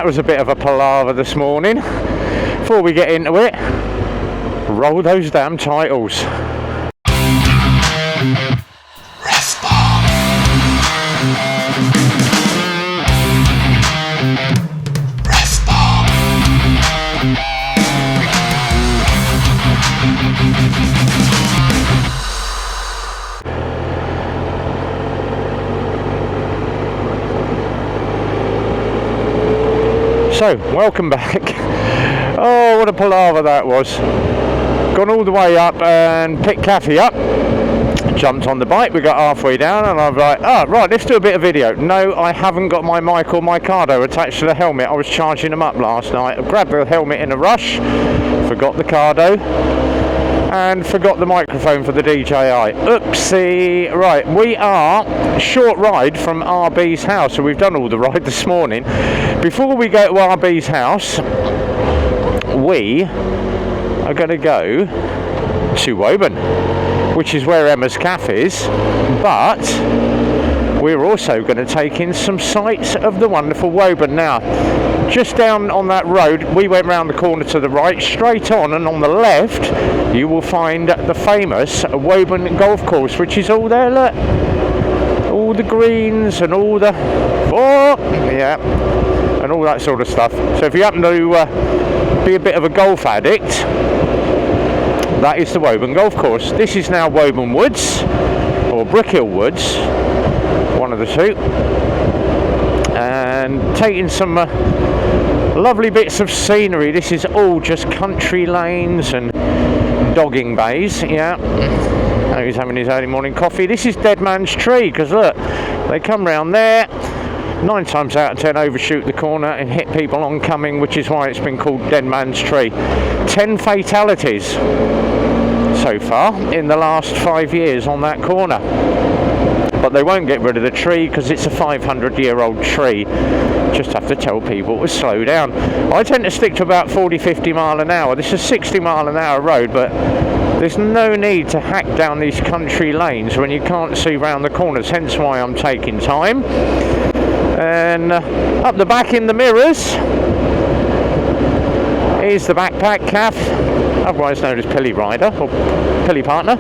that was a bit of a palaver this morning. Before we get into it, roll those damn titles. So, welcome back. Oh, what a palaver that was. Gone all the way up and picked Kathy up. Jumped on the bike, we got halfway down and I'm like, oh, right, let's do a bit of video. No, I haven't got my mic or my cardo attached to the helmet. I was charging them up last night. I grabbed the helmet in a rush, forgot the cardo, and forgot the microphone for the DJI. Oopsie. Right, we are a short ride from RB's house, so we've done all the ride this morning. Before we go to RB's house, we are going to go to Woburn, which is where Emma's Cafe is, but we're also going to take in some sights of the wonderful Woburn. Now, just down on that road, we went round the corner to the right, straight on, and on the left you will find the famous Woburn golf course, which is all there, look, all the greens and all the yeah, and all that sort of stuff. So if you happen to be a bit of a golf addict, that is the Woburn golf course. This is now Woburn Woods or Brickhill Woods, one of the two, and taking some lovely bits of scenery. This is all just country lanes and dogging bays. Yeah, oh, he's having his early morning coffee. This is Dead Man's Tree, because look, they come round there, 9 times out of 10 overshoot the corner and hit people oncoming, which is why it's been called Dead Man's Tree. 10 fatalities so far in the last 5 years on that corner. But they won't get rid of the tree because it's a 500-year-old tree. Just have to tell people to slow down. I tend to stick to about 40-50 mile an hour. This is a 60 mile an hour road, but there's no need to hack down these country lanes when you can't see round the corners, hence why I'm taking time. And up the back in the mirrors is the backpack calf, otherwise known as Pilly Rider or Pilly Partner,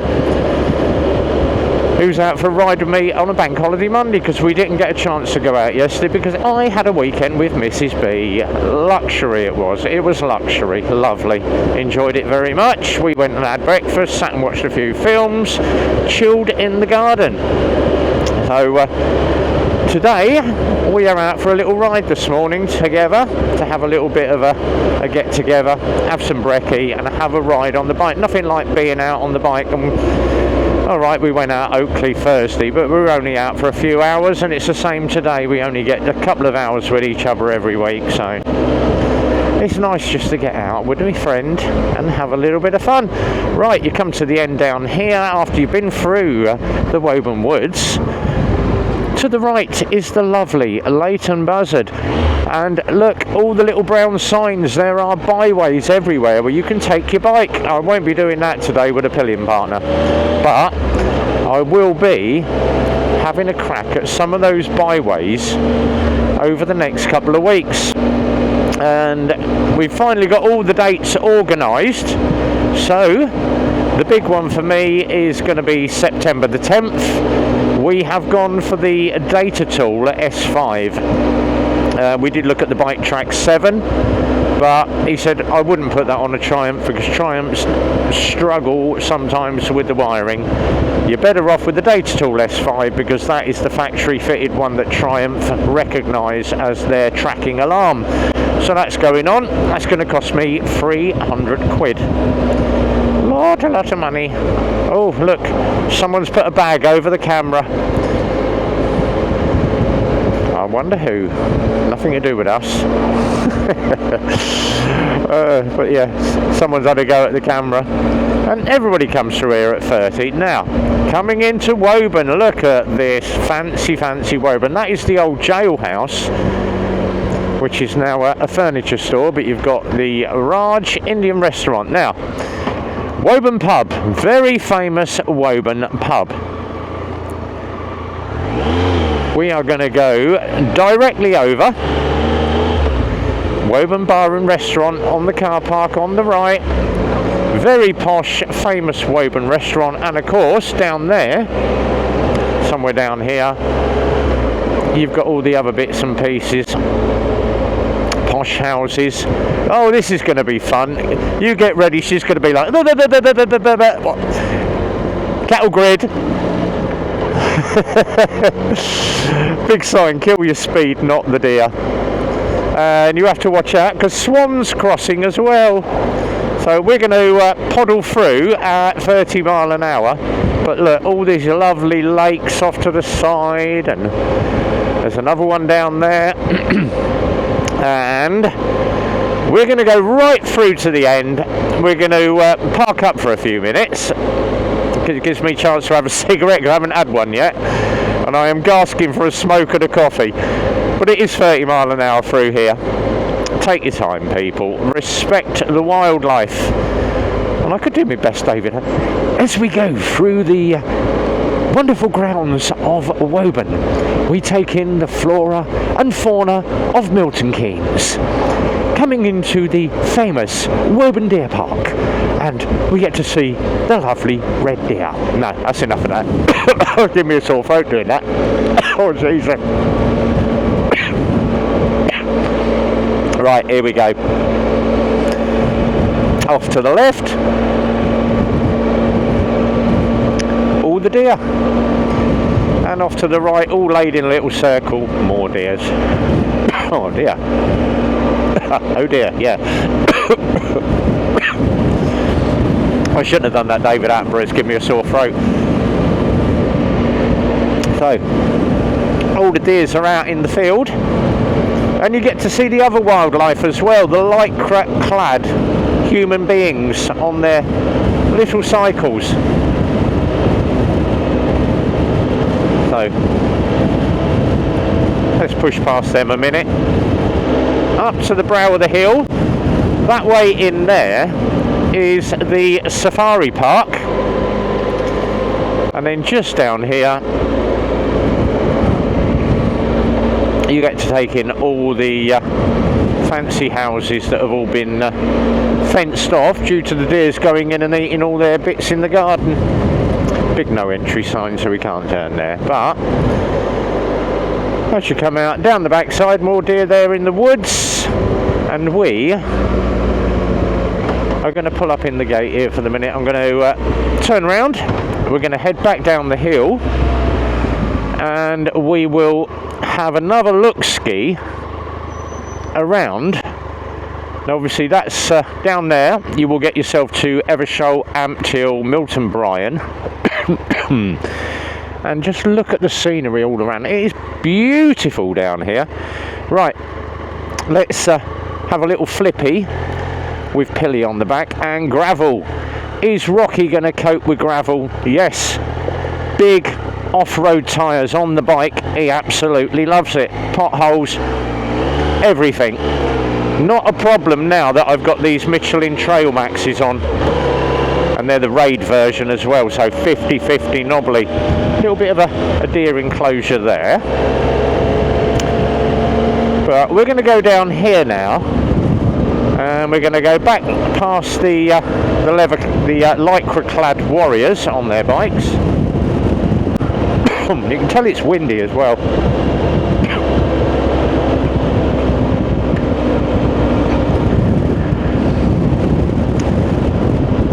who's out for a ride with me on a bank holiday Monday, because we didn't get a chance to go out yesterday because I had a weekend with Mrs. B. Luxury it was luxury, lovely, enjoyed it very much. We went and had breakfast, sat and watched a few films, chilled in the garden. So today we are out for a little ride this morning together to have a little bit of a get together, have some brekkie and have a ride on the bike. Nothing like being out on the bike. And alright, we went out Oakley Thursday, but we were only out for a few hours, and it's the same today. We only get a couple of hours with each other every week, so it's nice just to get out with my friend and have a little bit of fun. Right, you come to the end down here after you've been through the Woburn Woods. To the right is the lovely Leighton Buzzard, and look, all the little brown signs. There are byways everywhere where you can take your bike. I won't be doing that today with a pillion partner, but I will be having a crack at some of those byways over the next couple of weeks. And we've finally got all the dates organised, so the big one for me is going to be September the 10th. We have gone for the Data Tool S5. We did look at the Bike Track 7, but he said I wouldn't put that on a Triumph because Triumphs struggle sometimes with the wiring. You're better off with the Data Tool S5 because that is the factory fitted one that Triumph recognise as their tracking alarm. So that's going on. That's going to cost me 300 quid. A lot of money. Oh look, someone's put a bag over the camera. I wonder who. Nothing to do with us. But yeah, someone's had a go at the camera. And everybody comes through here at 30. Now, coming into Woburn, look at this fancy Woburn. That is the old jailhouse, which is now a furniture store, but you've got the Raj Indian restaurant. Now, Woburn Pub, very famous Woburn Pub. We are going to go directly over Woburn Bar and Restaurant on the car park on the right. Very posh, famous Woburn restaurant. And of course, down there, somewhere down here, you've got all the other bits and pieces. Posh houses. Oh, this is going to be fun. You get ready, she's going to be like, what? Cattle grid. Big sign, kill your speed, not the deer. And you have to watch out because swans crossing as well. So we're going to poddle through at 30 mile an hour. But look, all these lovely lakes off to the side, and there's another one down there. And we're going to go right through to the end. We're going to park up for a few minutes because it gives me a chance to have a cigarette because I haven't had one yet, and I am gasping for a smoke and a coffee. But it is 30 mile an hour through here. Take your time, people. Respect the wildlife. And I could do my best, David, as we go through the wonderful grounds of Woburn. We take in the flora and fauna of Milton Keynes, coming into the famous Woburn Deer Park, and we get to see the lovely red deer. No, that's enough of that. Give me a sore throat doing that. Oh, Jesus. Right, here we go. Off to the left. All the deer. And off to the right, all laid in a little circle, more deers. Oh dear. Oh dear, yeah. I shouldn't have done that, David Attenborough's given me a sore throat. So, all the deers are out in the field. And you get to see the other wildlife as well, the light-clad human beings on their little cycles. So, let's push past them a minute. Up to the brow of the hill. That way in there is the safari park. And then just down here, you get to take in all the fancy houses that have all been fenced off due to the deers going in and eating all their bits in the garden. Big no entry sign, so we can't turn there. But as you come out down the backside, more deer there in the woods, and we are going to pull up in the gate here for the minute. I'm going to turn around. We're going to head back down the hill, and we will have another look ski around. Now obviously that's down there. You will get yourself to Eversholt, Ampthill, Milton Bryan. And just look at the scenery all around. It is beautiful down here. Right, let's have a little flippy with Pilly on the back. And gravel. Is Rocky going to cope with gravel? Yes. Big off-road tyres on the bike. He absolutely loves it. Potholes, everything. Not a problem now that I've got these Michelin Trail Maxes on, and they're the Raid version as well, so 50-50 knobbly. A little bit of a deer enclosure there. But we're going to go down here now, and we're going to go back past the lycra-clad warriors on their bikes. You can tell it's windy as well.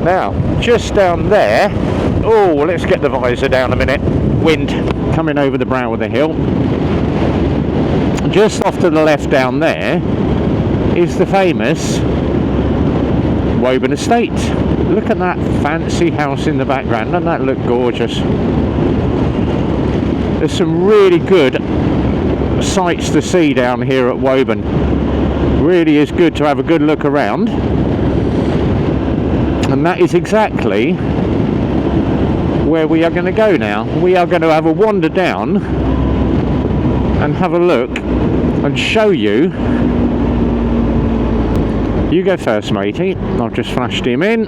Now, just down there, oh, let's get the visor down a minute. Wind coming over the brow of the hill. Just off to the left down there is the famous Woburn Estate. Look at that fancy house in the background. Doesn't that look gorgeous? There's some really good sights to see down here at Woburn. Really is good to have a good look around. And that is exactly where we are going to go now. We are going to have a wander down and have a look and show you. You go first, matey. I've just flashed him in.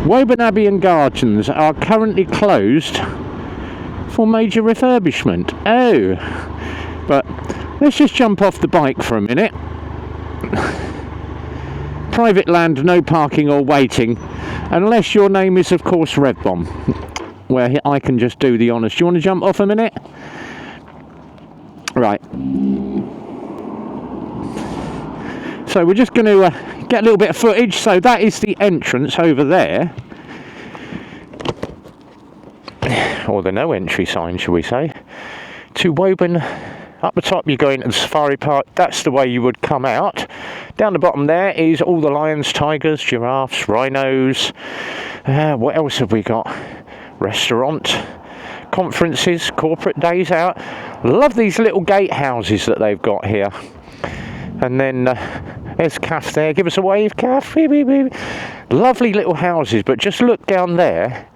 Woburn Abbey and Gardens are currently closed for major refurbishment. Oh, but let's just jump off the bike for a minute Private land, no parking or waiting, unless your name is, of course, Revbomb, where I can just do the honours. Do you want to jump off a minute? Right. So we're just going to get a little bit of footage. So that is the entrance over there. Or the no entry sign, shall we say, to Woburn. Up the top you go into the safari park. That's the way you would come out. Down the bottom there is all the lions, tigers, giraffes, rhinos. What else have we got? Restaurant, conferences, corporate days out. Love these little gatehouses that they've got here. And then there's Calf there. Give us a wave, Calf. Lovely little houses, but just look down there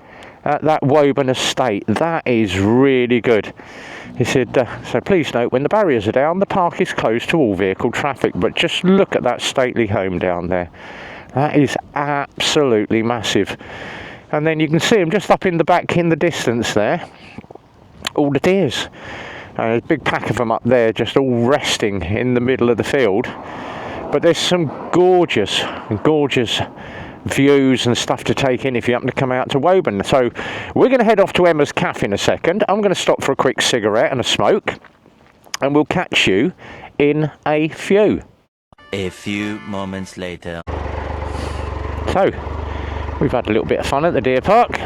at that Woburn estate. That is really good. He said, so please note, when the barriers are down, the park is closed to all vehicle traffic. But just look at that stately home down there. That is absolutely massive. And then you can see them just up in the back in the distance there. All the deers. There's a big pack of them up there, just all resting in the middle of the field. But there's some gorgeous views and stuff to take in if you happen to come out to Woburn. So we're going to head off to Emma's Cafe in a second. I'm going to stop for a quick cigarette and a smoke, and we'll catch you in a few. A few moments later. So we've had a little bit of fun at the deer park.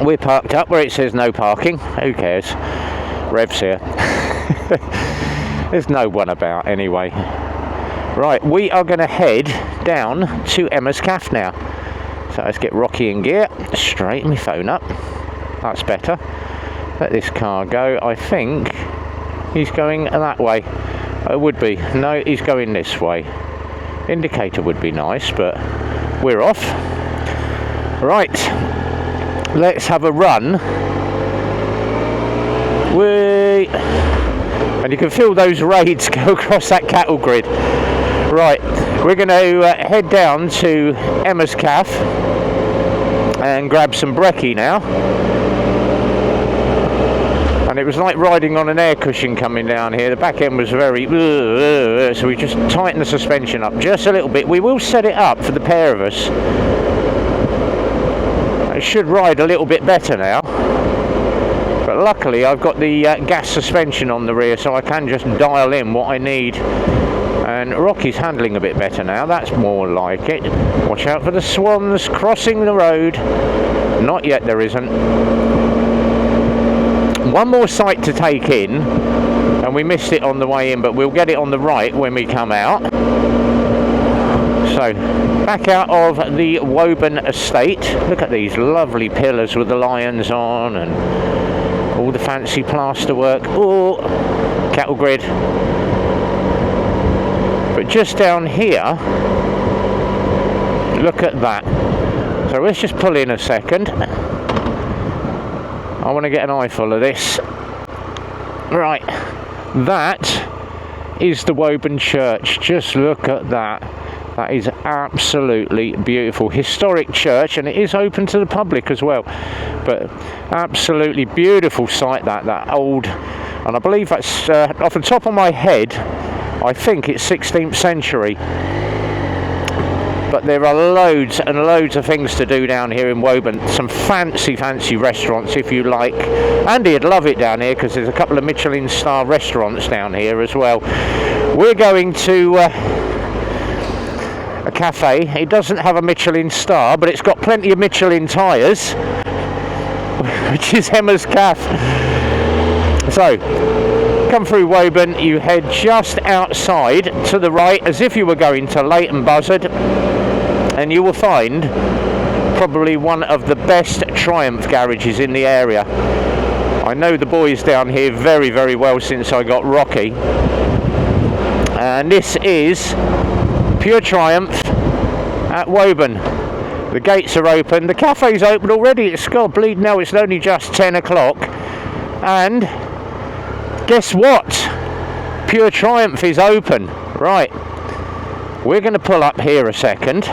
We're parked up where it says no parking. Who cares? Rev's here. There's no one about anyway. Right, we are going to head down to Emma's Cafe now. So let's get Rocky in gear. Straighten my phone up. That's better. Let this car go. I think he's going that way. It would be. No, he's going this way. Indicator would be nice, but we're off. Right, let's have a run. And you can feel those raids go across that cattle grid. Right, we're going to head down to Emma's Cafe and grab some brekkie now. And it was like riding on an air cushion coming down here. The back end was very... so we just tighten the suspension up just a little bit. We will set it up for the pair of us. It should ride a little bit better now. But luckily I've got the gas suspension on the rear, so I can just dial in what I need. And Rocky's handling a bit better now. That's more like it. Watch out for the swans crossing the road. Not yet, there isn't. One more sight to take in, and we missed it on the way in, but we'll get it on the right when we come out. So, back out of the Woburn estate. Look at these lovely pillars with the lions on, and all the fancy plasterwork. Oh, cattle grid. But just down here, look at that. So let's just pull in a second. I want to get an eyeful of this. Right, that is the Woburn Church. Just look at that. That is absolutely beautiful. Historic church, and it is open to the public as well. But absolutely beautiful site, that old, and I believe that's off the top of my head, I think it's 16th century. But there are loads and loads of things to do down here in Woburn. Some fancy restaurants if you like. Andy'd love it down here because there's a couple of Michelin star restaurants down here as well. We're going to a cafe. It doesn't have a Michelin star, but it's got plenty of Michelin tyres, which is Emma's Cafe. So, come through Woburn, you head just outside to the right as if you were going to Leighton Buzzard, and you will find probably one of the best Triumph garages in the area. I know the boys down here very, very well since I got Rocky, and this is Pure Triumph at Woburn. The gates are open, the cafe's open already. It's got bleed now, it's only just 10 o'clock, and guess what? Pure Triumph is open. Right, we're going to pull up here a second.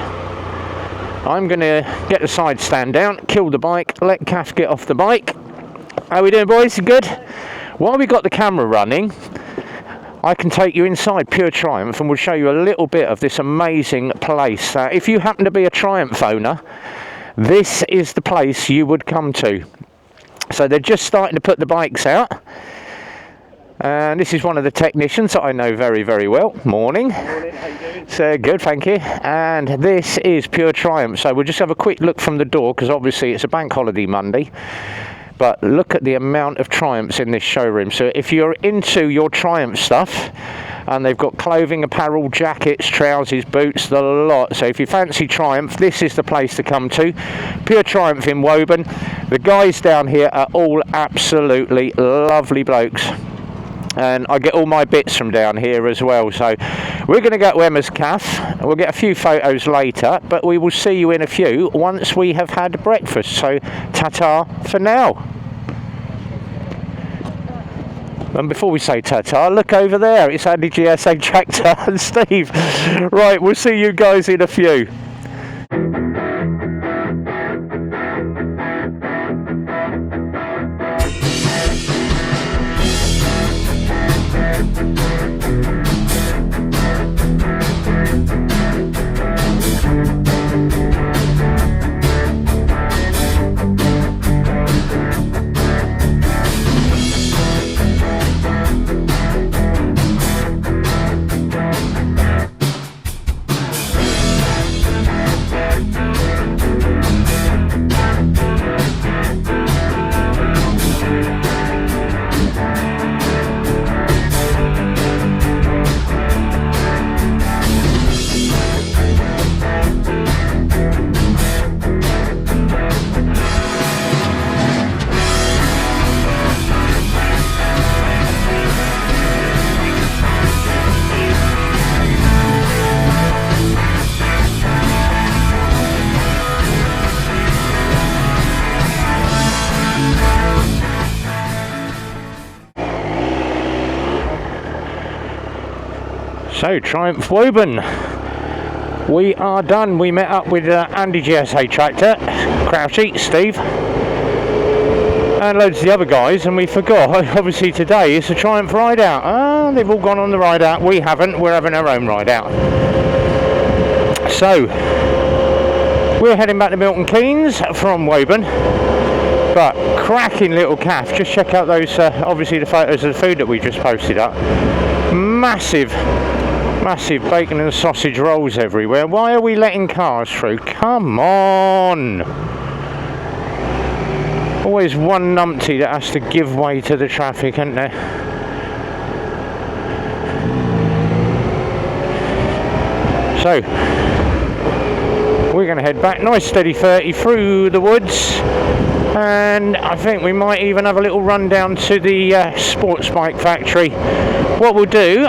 I'm going to get the side stand down, kill the bike, let Kath get off the bike. How we doing, boys? Good? While we got the camera running, I can take you inside Pure Triumph and we'll show you a little bit of this amazing place. If you happen to be a Triumph owner, this is the place you would come to. So they're just starting to put the bikes out. And this is one of the technicians that I know very, very well. Morning. Morning, how you doing? So good, thank you. And this is Pure Triumph. So we'll just have a quick look from the door, because obviously it's a bank holiday Monday. But look at the amount of Triumphs in this showroom. So if you're into your Triumph stuff, and they've got clothing, apparel, jackets, trousers, boots, the lot. So if you fancy Triumph, this is the place to come to. Pure Triumph in Woburn. The guys down here are all absolutely lovely blokes. And I get all my bits from down here as well. So we're going to go to Emma's Cafe. We'll get a few photos later, but we will see you in a few once we have had breakfast. So ta-ta for now. And before we say ta-ta, look over there. It's Andy GSA Tractor and Steve. Right, we'll see you guys in a few. So, Triumph Woburn, we are done. We met up with Andy GSA Tractor, Crouchy, Steve, and loads of the other guys, and we forgot, obviously today is a Triumph ride out. Ah, they've all gone on the ride out. We haven't. We're having our own ride out. So, we're heading back to Milton Keynes from Woburn, but cracking little calf. Just check out those, obviously the photos of the food that we just posted up. Massive bacon and sausage rolls everywhere. Why are we letting cars through? Come on! Always one numpty that has to give way to the traffic, isn't there? So, we're going to head back. Nice steady 30 through the woods. And I think we might even have a little run down to the sports bike factory. What we'll do,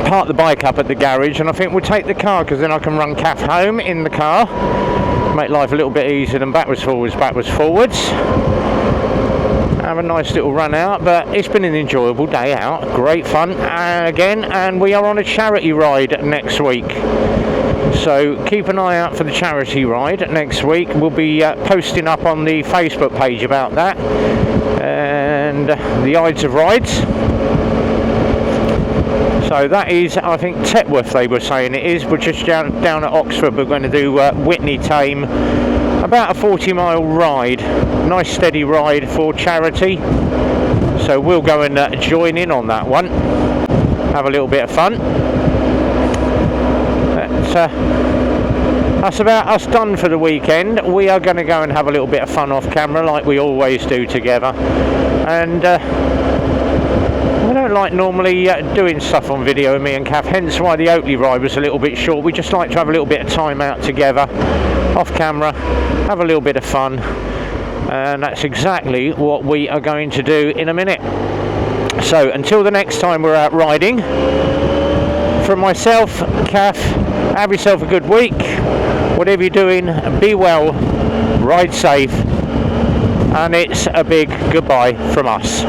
park the bike up at the garage, and I think we'll take the car, because then I can run Kath home in the car, make life a little bit easier than backwards forwards. Have a nice little run out. But it's been an enjoyable day out, great fun again, and we are on a charity ride next week. So keep an eye out for the charity ride next week. We'll be posting up on the Facebook page about that and the Ides of Rides. So that is, I think, Tetworth they were saying it is. We're just down at Oxford. We're going to do Whitney Tame, about a 40-mile ride. Nice steady ride for charity. So we'll go and join in on that one. Have a little bit of fun. That's about us done for the weekend. We are going to go and have a little bit of fun off camera like we always do together. And I don't like normally doing stuff on video, me and Kath, hence why the Oakley ride was a little bit short. We just like to have a little bit of time out together, off camera, have a little bit of fun, and that's exactly what we are going to do in a minute. So until the next time we're out riding, from myself, Kath, have yourself a good week. Whatever you're doing, be well, ride safe, and it's a big goodbye from us.